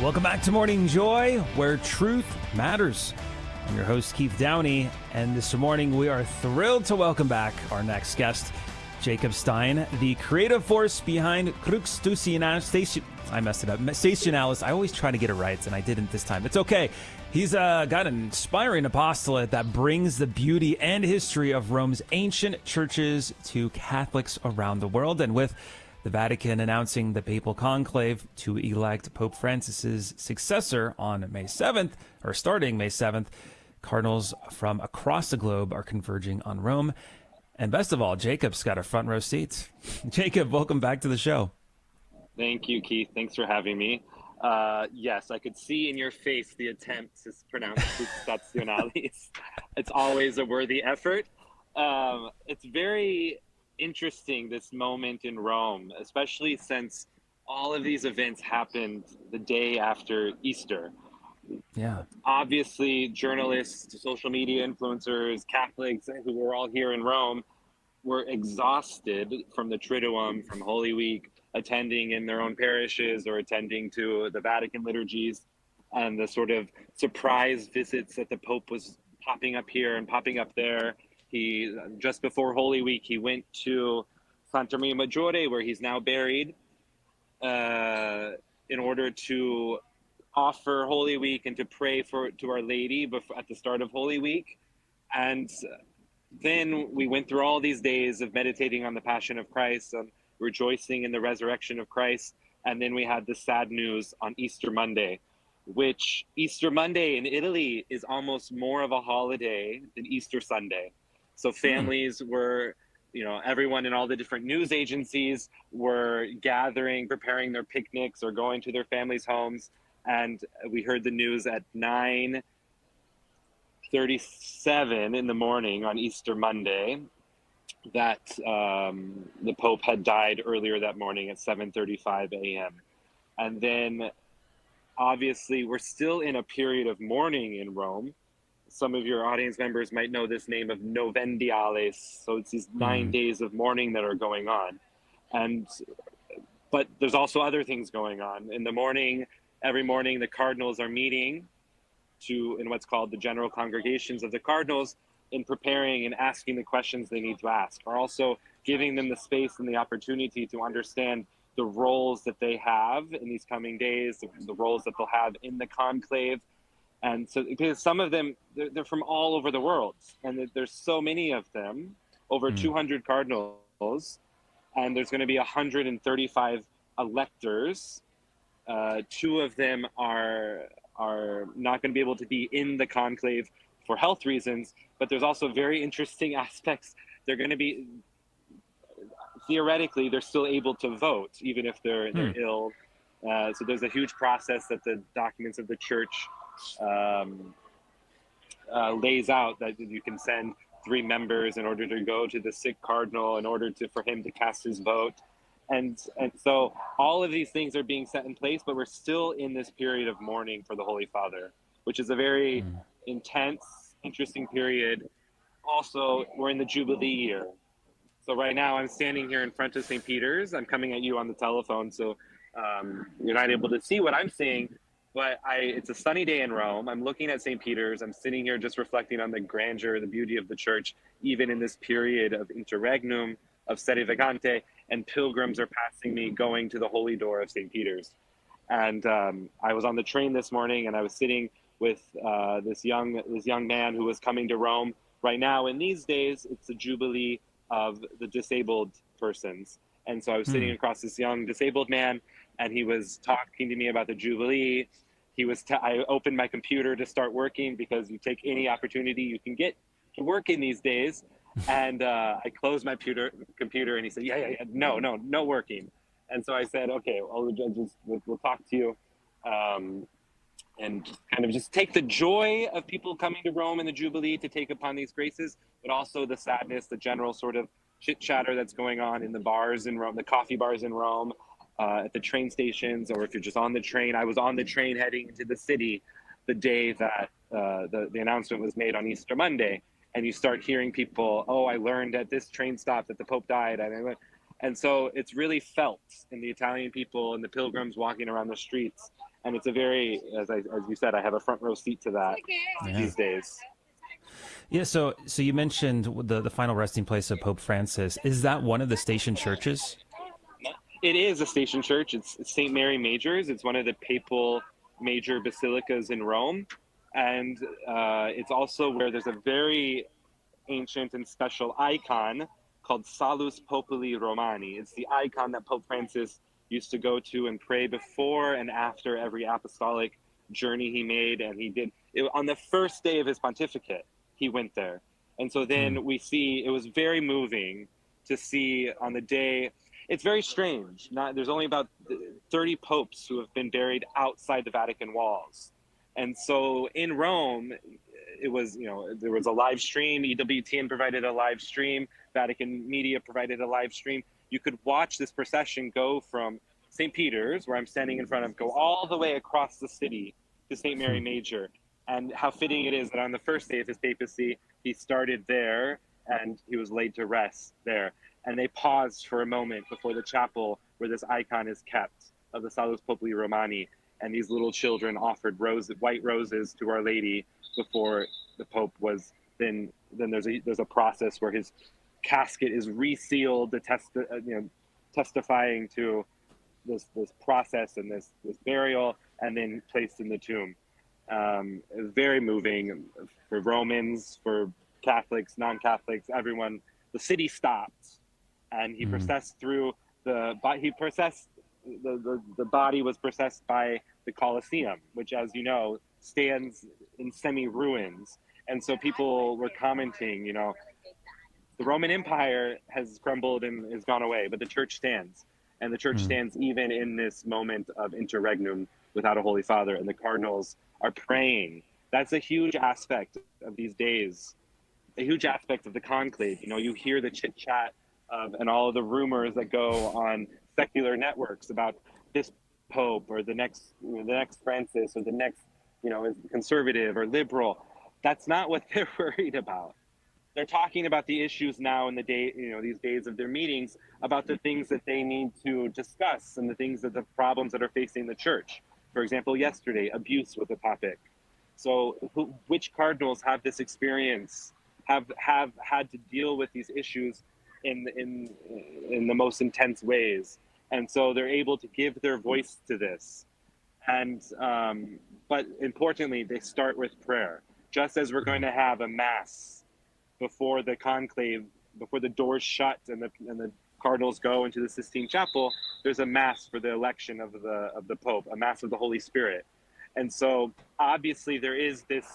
Welcome back to Morning Joy, where truth matters. I'm your host, Keith Downey, and this morning we are thrilled to welcome back our next guest, Jacob Stein, the creative force behind Crux Stationalis. I messed it up. Stationalis. I always try to get it right, and I didn't this time. It's okay. He's got an inspiring apostolate that brings the beauty and history of Rome's ancient churches to Catholics around the world, and with the Vatican announcing the Papal Conclave to elect Pope Francis's successor on May 7th, or starting May 7th, cardinals from across the globe are converging on Rome. And best of all, Jacob's got a front row seat. Jacob, welcome back to the show. Thank you, Keith. Thanks for having me. Yes, I could see in your face the attempt to pronounce Crux Stationalis. It's always a worthy effort. It's very interesting, this moment in Rome, especially since all of these events happened the day after Easter. Yeah. Obviously, journalists, social media influencers, Catholics who were all here in Rome were exhausted from the Triduum, from Holy Week, attending in their own parishes or attending to the Vatican liturgies, and the sort of surprise visits that the Pope was popping up here and popping up there. He, just before Holy Week, he went to Santa Maria Maggiore, where he's now buried, in order to offer Holy Week and to pray to Our Lady at the start of Holy Week. And then we went through all these days of meditating on the Passion of Christ and rejoicing in the resurrection of Christ. And then we had the sad news on Easter Monday, which Easter Monday in Italy is almost more of a holiday than Easter Sunday. So families were, everyone in all the different news agencies were gathering, preparing their picnics or going to their families' homes. And we heard the news at 9:37 in the morning on Easter Monday that the Pope had died earlier that morning at 7:35 a.m. And then obviously we're still in a period of mourning in Rome. Some of your audience members might know this name of Novendiales. So it's these 9 days of mourning that are going on. But there's also other things going on. In the morning, every morning, the cardinals are meeting in what's called the general congregations of the cardinals, in preparing and asking the questions they need to ask, or also giving them the space and the opportunity to understand the roles that they have in these coming days, the roles that they'll have in the conclave. And so, because some of them, they're from all over the world, and there's so many of them, over 200 cardinals, and there's going to be 135 electors. Two of them are not going to be able to be in the conclave for health reasons, but there's also very interesting aspects. They're going to be, theoretically, they're still able to vote, even if they're ill. So there's a huge process that the documents of the church lays out, that you can send 3 members in order to go to the sick cardinal in order for him to cast his vote. And so all of these things are being set in place, but we're still in this period of mourning for the Holy Father, which is a very intense, interesting period. Also, we're in the Jubilee Year. So right now I'm standing here in front of St. Peter's. I'm coming at you on the telephone, so you're not able to see what I'm seeing, but it's a sunny day in Rome. I'm looking at St. Peter's. I'm sitting here just reflecting on the grandeur, the beauty of the church, even in this period of interregnum, of sede vacante, and pilgrims are passing me going to the holy door of St. Peter's. And I was on the train this morning, and I was sitting with this young man who was coming to Rome. Right now, in these days, it's the Jubilee of the disabled persons. And so I was sitting across this young disabled man, and he was talking to me about the Jubilee. I opened my computer to start working, because you take any opportunity you can get to work in these days. And I closed my computer, and he said, yeah, no working. And so I said, okay, we'll talk to you. And kind of just take the joy of people coming to Rome in the Jubilee to take upon these graces, but also the sadness, the general sort of chit-chatter that's going on in the bars in Rome, the coffee bars in Rome, at the train stations, or if you're just on the train. I was on the train heading into the city the day that the announcement was made on Easter Monday, and you start hearing people, oh, I learned at this train stop that the Pope died. And so it's really felt in the Italian people and the pilgrims walking around the streets. And it's a very, as you said, I have a front row seat to that these days. Yeah, so you mentioned the final resting place of Pope Francis. Is that one of the station churches? It is a station church. It's St. Mary Major's. It's one of the papal major basilicas in Rome. And it's also where there's a very ancient and special icon called Salus Populi Romani. It's the icon that Pope Francis used to go to and pray before and after every apostolic journey he made. And he did it on the first day of his pontificate, he went there. And so then we see, it was very moving to see on the day. It's very strange. There's only about 30 popes who have been buried outside the Vatican walls. And so in Rome, it was, there was a live stream. EWTN provided a live stream. Vatican media provided a live stream. You could watch this procession go from St. Peter's, where I'm standing in front of, go all the way across the city to St. Mary Major. And how fitting it is that on the first day of his papacy, he started there and he was laid to rest there. And they paused for a moment before the chapel where this icon is kept of the Salus Populi Romani. And these little children offered white roses to Our Lady before the Pope was. Then there's a process where his casket is resealed, testifying to this process and this burial, and then placed in the tomb. It was very moving for Romans, for Catholics, non-Catholics, everyone. The city stopped. And he processed through the body was processed by the Colosseum, which, as you know, stands in semi-ruins. And so people were commenting, the Roman Empire has crumbled and has gone away, but the church stands. And the church stands even in this moment of interregnum without a Holy Father. And the cardinals are praying. That's a huge aspect of these days, a huge aspect of the conclave. You hear the chit-chat and all of the rumors that go on secular networks about this pope or the next Francis or the next, conservative or liberal. That's not what they're worried about. They're talking about the issues now in the day, these days of their meetings, about the things that they need to discuss and the problems that are facing the church. For example, yesterday, abuse was a topic. So which cardinals have this experience, have had to deal with these issues in the most intense ways, and so they're able to give their voice to this. And but importantly, they start with prayer. Just as we're going to have a mass before the conclave, before the doors shut and the cardinals go into the Sistine Chapel, there's a mass for the election of the Pope, a mass of the Holy Spirit. And so obviously there is this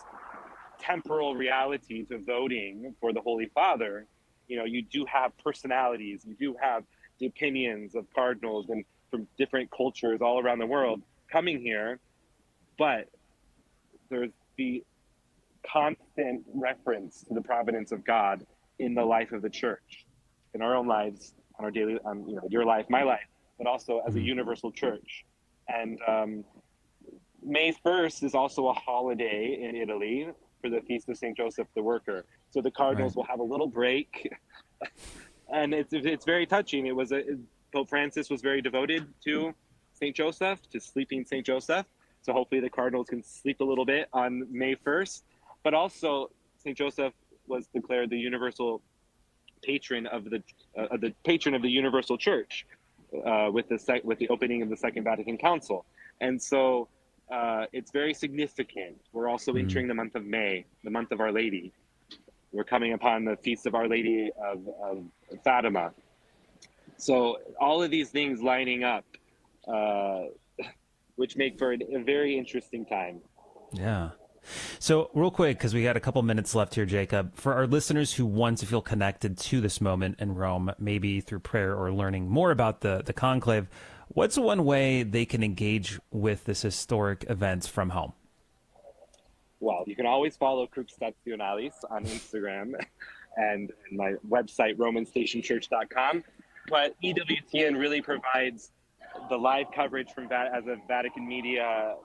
temporal reality to voting for the Holy Father. You do have personalities, you do have the opinions of cardinals and from different cultures all around the world coming here, but there's the constant reference to the providence of God in the life of the church, in our own lives, on our daily, your life, my life, but also as a universal church. And May 1st is also a holiday in Italy for the Feast of St. Joseph the Worker. So the cardinals will have a little break. And it's very touching. Pope Francis was very devoted to St. Joseph, to sleeping St. Joseph. So hopefully the cardinals can sleep a little bit on May 1st. But also St. Joseph was declared the universal patron of the universal church with the opening of the Second Vatican Council. And so it's very significant. We're also entering the month of May, the month of Our Lady. We're coming upon the feast of Our Lady of Fatima. So all of these things lining up, which make for a very interesting time. Yeah. So real quick, because we got a couple minutes left here, Jacob, for our listeners who want to feel connected to this moment in Rome, maybe through prayer or learning more about the conclave, what's one way they can engage with this historic event from home? Well, you can always follow Crux Stationalis on Instagram and my website, romanstationchurch.com. But EWTN really provides the live coverage from as a Vatican media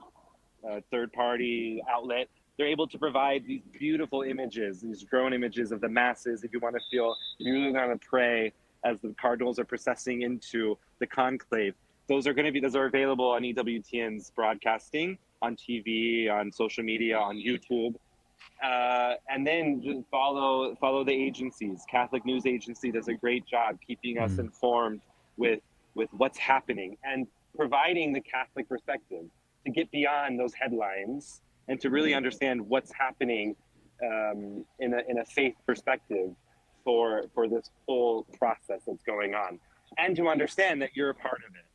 third-party outlet. They're able to provide these beautiful images, these drone images of the masses. If you really want to pray as the cardinals are processing into the conclave, those are available on EWTN's broadcasting, on TV, on social media, on YouTube. And then just follow the agencies. Catholic News Agency does a great job keeping us informed with what's happening and providing the Catholic perspective to get beyond those headlines and to really understand what's happening in a faith perspective for this whole process that's going on, and to understand that you're a part of it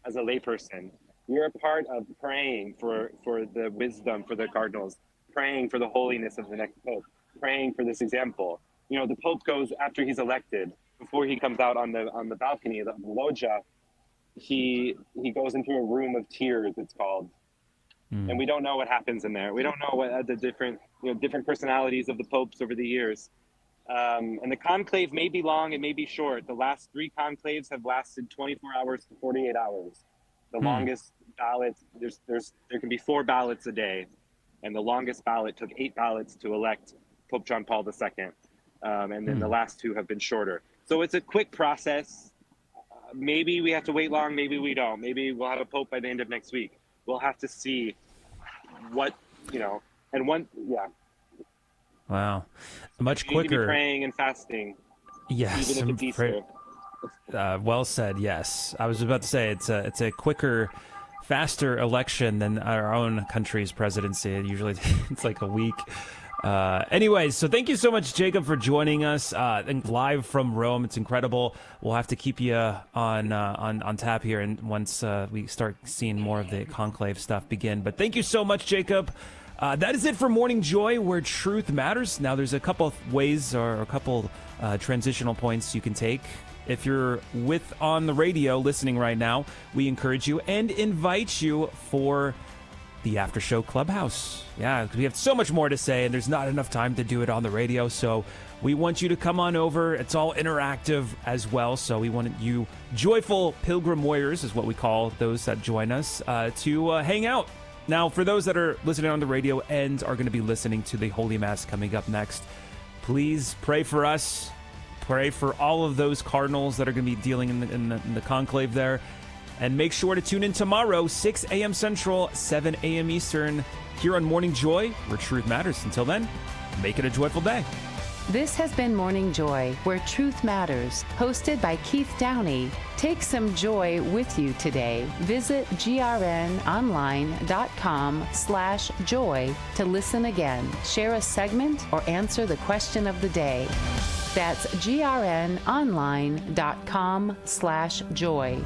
as a layperson. You're a part of praying for the wisdom for the cardinals, praying for the holiness of the next pope, praying for this example. You know, the pope goes after he's elected, before he comes out on the balcony of the loggia, he goes into a room of tears, it's called. And we don't know what happens in there. We don't know what the different personalities of the popes over the years. And the conclave may be long, it may be short. The last 3 conclaves have lasted 24 hours to 48 hours. The longest ballot, there can be 4 ballots a day. And the longest ballot took 8 ballots to elect Pope John Paul II. And then the last 2 have been shorter. So it's a quick process. Maybe we have to wait long, maybe we don't. Maybe we'll have a pope by the end of next week. We'll have to see what, Wow. Much quicker. Need to be praying and fasting. Yes. Even if it's Easter. Well said. Yes. I was about to say it's a quicker, faster election than our own country's presidency. Usually it's like a week. Anyways, so thank you so much, Jacob, for joining us and live from Rome. It's incredible. We'll have to keep you on tap here, and once we start seeing more of the conclave stuff begin. But thank you so much, Jacob. That is it for Morning Joy, where truth matters. Now, there's a couple of ways or a couple transitional points you can take. If you're on the radio listening right now, we encourage you and invite you for the After Show Clubhouse. Yeah, we have so much more to say, and there's not enough time to do it on the radio, so we want you to come on over. It's all interactive as well, so we want you joyful pilgrim warriors, is what we call those that join us, to hang out. Now, for those that are listening on the radio and are going to be listening to the Holy Mass coming up next, please pray for us. Pray for all of those cardinals that are going to be dealing in the conclave there. And make sure to tune in tomorrow, 6 a.m. Central, 7 a.m. Eastern, here on Morning Joy, where truth matters. Until then, make it a joyful day. This has been Morning Joy, where truth matters, hosted by Keith Downey. Take some joy with you today. Visit grnonline.com/joy to listen again, share a segment, or answer the question of the day. That's grnonline.com/joy.